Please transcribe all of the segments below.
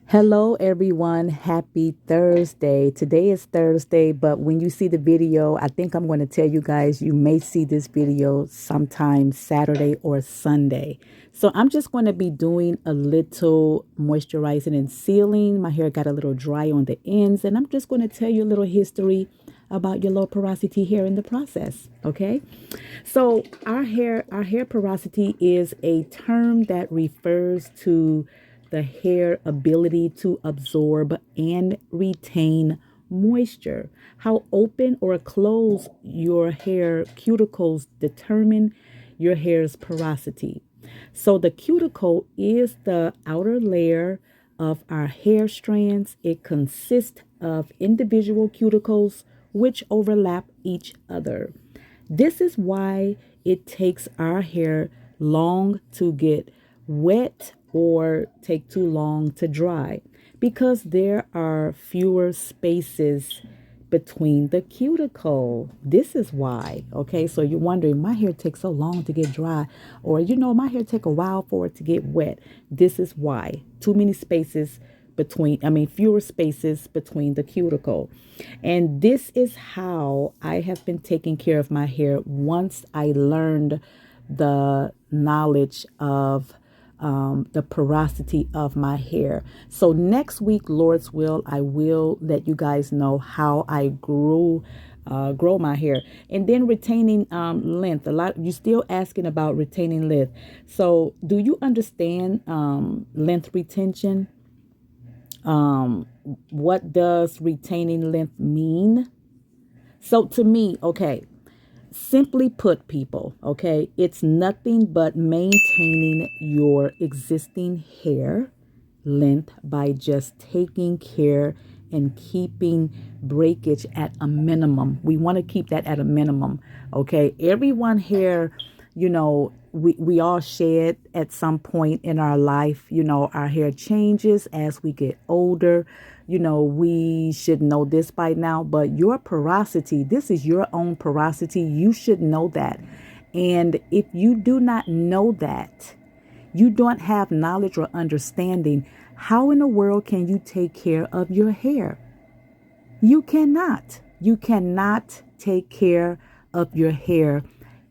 Hello, everyone. Happy Thursday. Today is Thursday, but when you see the video, I think I'm going to tell you guys you may see this video sometime Saturday or Sunday. So I'm just going to be doing a little moisturizing and sealing. My hair got a little dry on the ends, and I'm just going to tell you a little history about your low porosity hair in the process. Okay. So our hair porosity is a term that refers to the hair ability to absorb and retain moisture. How open or closed your hair cuticles determine your hair's porosity. So the cuticle is the outer layer of our hair strands. It consists of individual cuticles which overlap each other. This is why it takes our hair long to get wet or take too long to dry because there are fewer spaces between the cuticle. This is why. Okay, so you're wondering, my hair takes so long to get dry, or my hair take a while for it to get wet. This is why. Too many spaces fewer spaces between the cuticle. And this is how I have been taking care of my hair once I learned the knowledge of the porosity of my hair. So next week, Lord's will, I will let you guys know how I grow my hair. And then retaining length. A lot you still asking about retaining length. So do you understand length retention? What does retaining length mean? So to me, okay, simply put, people, okay, it's nothing but maintaining your existing hair length by just taking care and keeping breakage at a minimum. We want to keep that at a minimum, okay? Everyone here, we all shed at some point in our life. Our hair changes as we get older. We should know this by now, but your porosity, this is your own porosity. You should know that. And if you do not know that, you don't have knowledge or understanding, how in the world can you take care of your hair? You cannot. You cannot take care of your hair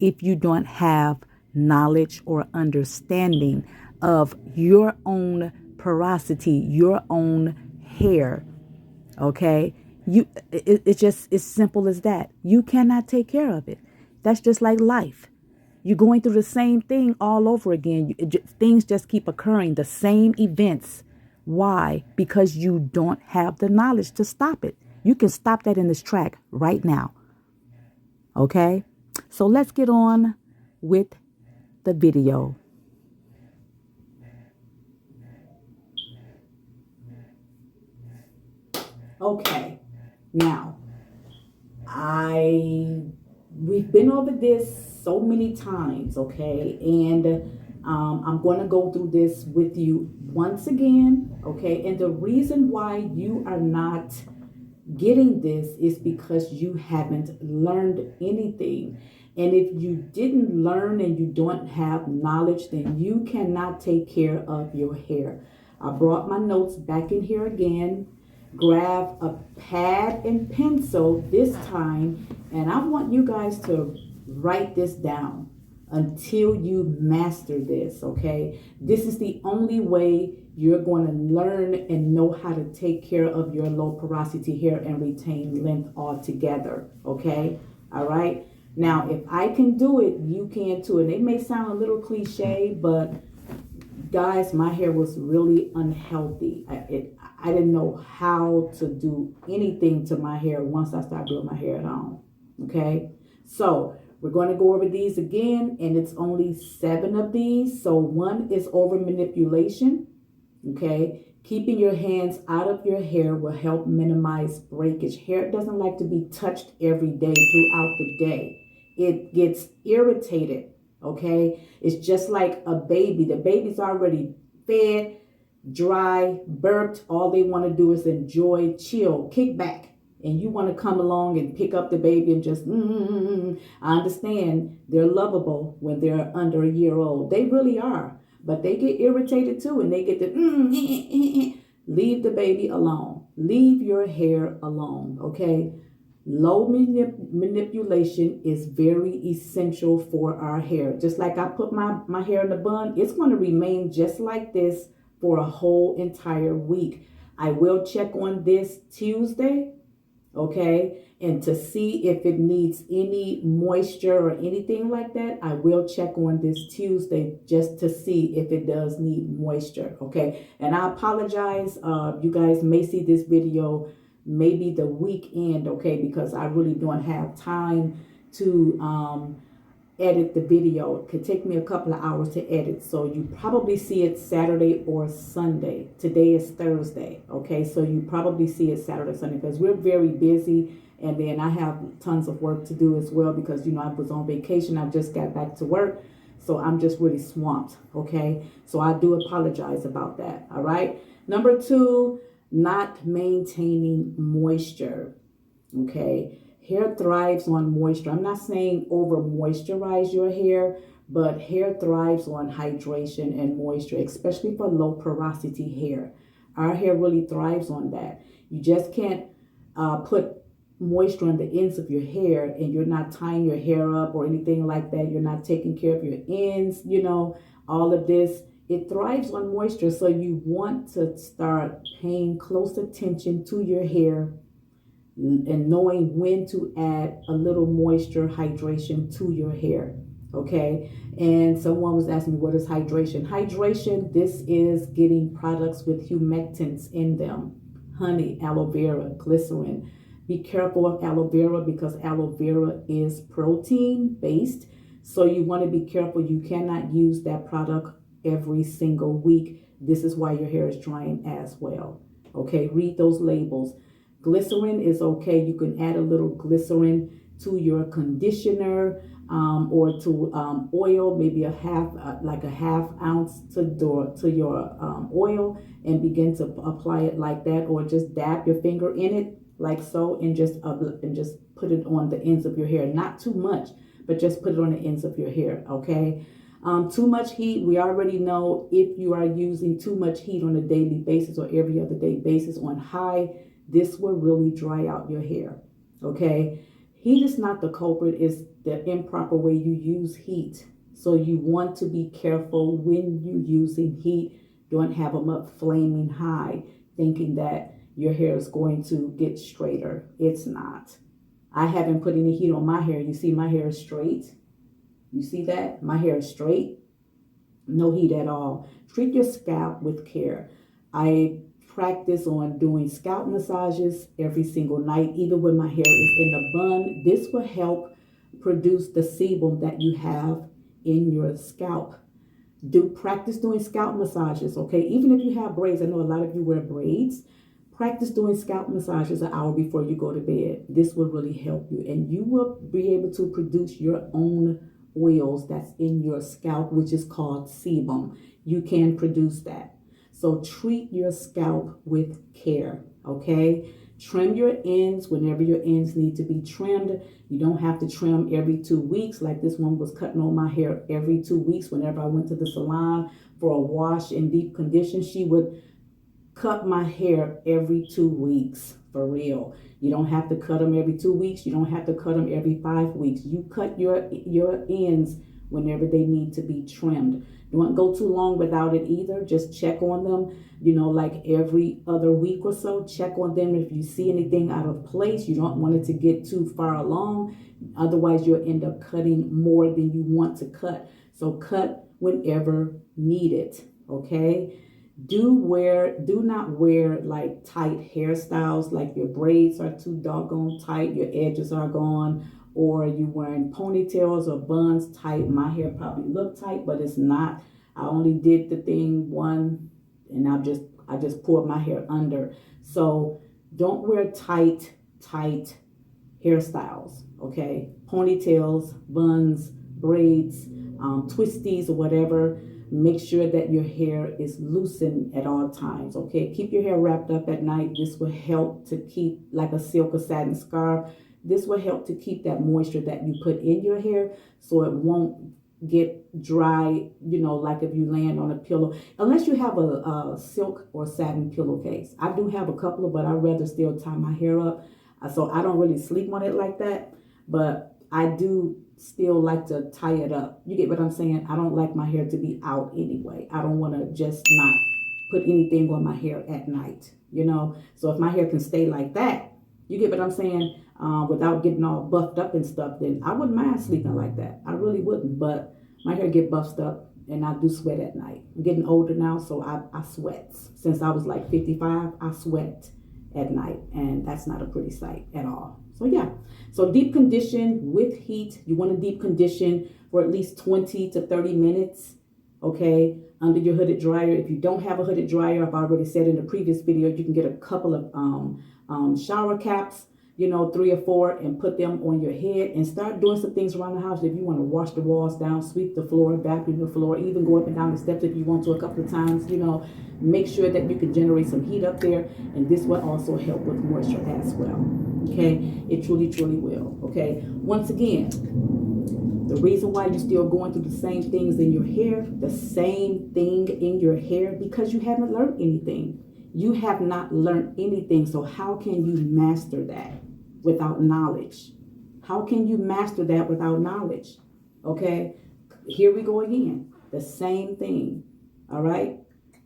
if you don't have knowledge or understanding of your own porosity, your own hair. Okay? It's just as simple as that. You cannot take care of it. That's just like life. You're going through the same thing all over again. Things just keep occurring, the same events. Why? Because you don't have the knowledge to stop it. You can stop that in this track right now. Okay? So let's get on with the video. Okay. Now, I we've been over this so many times, okay? And I'm going to go through this with you once again, okay? And the reason why you are not getting this is because you haven't learned anything. And if you didn't learn and you don't have knowledge, then you cannot take care of your hair. I brought my notes back in here again. Grab a pad and pencil this time, and I want you guys to write this down until you master this, okay? This is the only way you're going to learn and know how to take care of your low porosity hair and retain length altogether, okay? All right? Now, if I can do it, you can too. And it may sound a little cliche, but guys, my hair was really unhealthy. I didn't know how to do anything to my hair once I started doing my hair at home. Okay, so we're going to go over these again, and it's only 7 of these. So one is over manipulation. Okay, keeping your hands out of your hair will help minimize breakage. Hair doesn't like to be touched every day throughout the day. It gets irritated. Okay, it's just like a baby. The baby's already fed, dry, burped. All they want to do is enjoy, chill, kick back. And you want to come along and pick up the baby and just, I understand they're lovable when they're under a year old. They really are. But they get irritated too, and they get the Leave the baby alone. Leave your hair alone, okay? Low manipulation is very essential for our hair. Just like I put my hair in a bun, it's going to remain just like this for a whole entire week. I will check on this Tuesday, okay? And to see if it needs any moisture or anything like that, I will check on this Tuesday just to see if it does need moisture, okay? And I apologize. You guys may see this video maybe the weekend, okay? Because I really don't have time to edit the video. It could take me a couple of hours to edit, so you probably see it Saturday or Sunday. Today is Thursday, okay? So you probably see it Saturday, Sunday, because we're very busy, and then I have tons of work to do as well, because I was on vacation. I just got back to work, so I'm just really swamped, okay? So I do apologize about that. All right, number 2, not maintaining moisture, okay? Hair thrives on moisture. I'm not saying over moisturize your hair, but hair thrives on hydration and moisture, especially for low porosity hair. Our hair really thrives on that. You just can't put moisture on the ends of your hair and you're not tying your hair up or anything like that. You're not taking care of your ends, all of this. It thrives on moisture. So you want to start paying close attention to your hair and knowing when to add a little moisture, hydration to your hair, okay? And someone was asking me, what is hydration? Hydration, this is getting products with humectants in them. Honey, aloe vera, glycerin. Be careful of aloe vera because aloe vera is protein based. So you want to be careful. You cannot use that product every single week. This is why your hair is drying as well, okay? Read those labels. Glycerin is okay. You can add a little glycerin to your conditioner or to oil, maybe a half ounce to your oil, and begin to apply it like that, or just dab your finger in it like so, and just put it on the ends of your hair. Not too much, but just put it on the ends of your hair, okay? Too much heat, we already know if you are using too much heat on a daily basis or every other day basis on high, this will really dry out your hair, okay? Heat is not the culprit, it's the improper way you use heat. So you want to be careful when you're using heat. Don't have them up flaming high, thinking that your hair is going to get straighter. It's not. I haven't put any heat on my hair. You see my hair is straight. You see that? My hair is straight. No heat at all. Treat your scalp with care. I practice on doing scalp massages every single night, even when my hair is in a bun. This will help produce the sebum that you have in your scalp. Practice doing scalp massages, okay? Even if you have braids, I know a lot of you wear braids. Practice doing scalp massages an hour before you go to bed. This will really help you, and you will be able to produce your own oils that's in your scalp, which is called sebum. You can produce that. So treat your scalp with care, okay? Trim your ends whenever your ends need to be trimmed. You don't have to trim every 2 weeks. Like this one was cutting on my hair every 2 weeks. Whenever I went to the salon for a wash and deep condition, she would cut my hair every 2 weeks, for real. You don't have to cut them every 2 weeks. You don't have to cut them every 5 weeks. You cut your ends whenever they need to be trimmed. Don't go too long without it either. Just check on them, like every other week or so. Check on them. If you see anything out of place, you don't want it to get too far along. Otherwise, you'll end up cutting more than you want to cut. So cut whenever needed, okay? Do not wear like tight hairstyles, like your braids are too doggone tight, your edges are gone, or you wearing ponytails or buns tight. My hair probably look tight, but it's not. I only did the thing one, and I just pulled my hair under. So don't wear tight hairstyles, okay? Ponytails, buns, braids, twisties, or whatever. Make sure that your hair is loosened at all times, okay? Keep your hair wrapped up at night. This will help to keep, like a silk or satin scarf. This will help to keep that moisture that you put in your hair, so it won't get dry, you know, like if you land on a pillow, unless you have a silk or satin pillowcase. I do have a couple of, but I'd rather still tie my hair up. So I don't really sleep on it like that, but I do still like to tie it up. You get what I'm saying? I don't like my hair to be out anyway. I don't want to just not put anything on my hair at night, you know? So if my hair can stay like that, you get what I'm saying? Without getting all buffed up and stuff, then I wouldn't mind sleeping like that. I really wouldn't, but my hair get buffed up and I do sweat at night. I'm getting older now, so I sweat. Since I was like 55, I sweat at night, and that's not a pretty sight at all. So yeah, so deep condition with heat. You want to deep condition for at least 20 to 30 minutes, okay, under your hooded dryer. If you don't have a hooded dryer, I've already said in the previous video, you can get a couple of shower caps, you know, 3 or 4, and put them on your head and start doing some things around the house. If you want to wash the walls down, sweep the floor, vacuum the floor, even go up and down the steps if you want to a couple of times, you know, make sure that you can generate some heat up there, and this will also help with moisture as well. Okay, it truly, truly will. Okay, once again, the reason why you're still going through the same things in your hair, the same thing in your hair, because you haven't learned anything. You have not learned anything. So how can you master that without knowledge? How can you master that without knowledge? Okay, here we go again. The same thing. All right,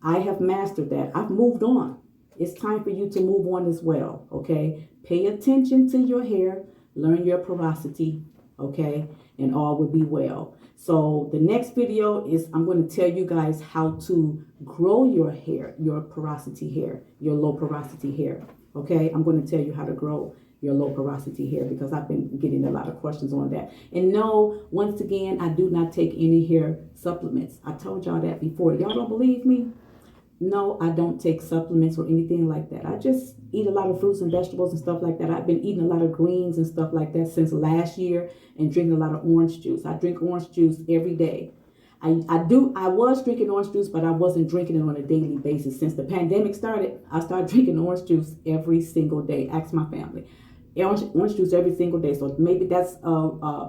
I have mastered that. I've moved on. It's time for you to move on as well. Okay, pay attention to your hair, learn your porosity, okay, and all will be well. So the next video is I'm going to tell you guys how to grow your hair, your porosity hair, your low porosity hair. Okay, I'm going to tell you how to grow your low porosity hair because I've been getting a lot of questions on that. And no, once again, I do not take any hair supplements. I told y'all that before. Y'all don't believe me? No, I don't take supplements or anything like that. I just eat a lot of fruits and vegetables and stuff like that. I've been eating a lot of greens and stuff like that since last year and drinking a lot of orange juice. I drink orange juice every day. I was drinking orange juice, but I wasn't drinking it on a daily basis. Since the pandemic started, I started drinking orange juice every single day. Ask my family. Orange juice every single day. So maybe that's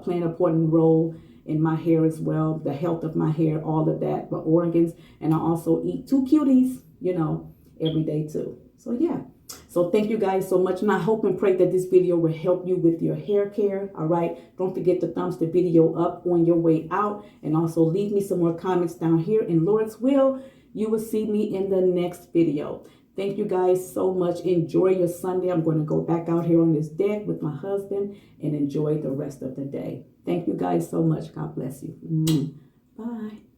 playing an important role in my hair as well, the health of my hair, all of that, the organs. And I also eat 2 cuties, you know, every day too. So yeah. So thank you guys so much. And I hope and pray that this video will help you with your hair care. All right. Don't forget to thumbs the video up on your way out. And also leave me some more comments down here. In Lord's will, you will see me in the next video. Thank you guys so much. Enjoy your Sunday. I'm going to go back out here on this deck with my husband and enjoy the rest of the day. Thank you guys so much. God bless you. Bye.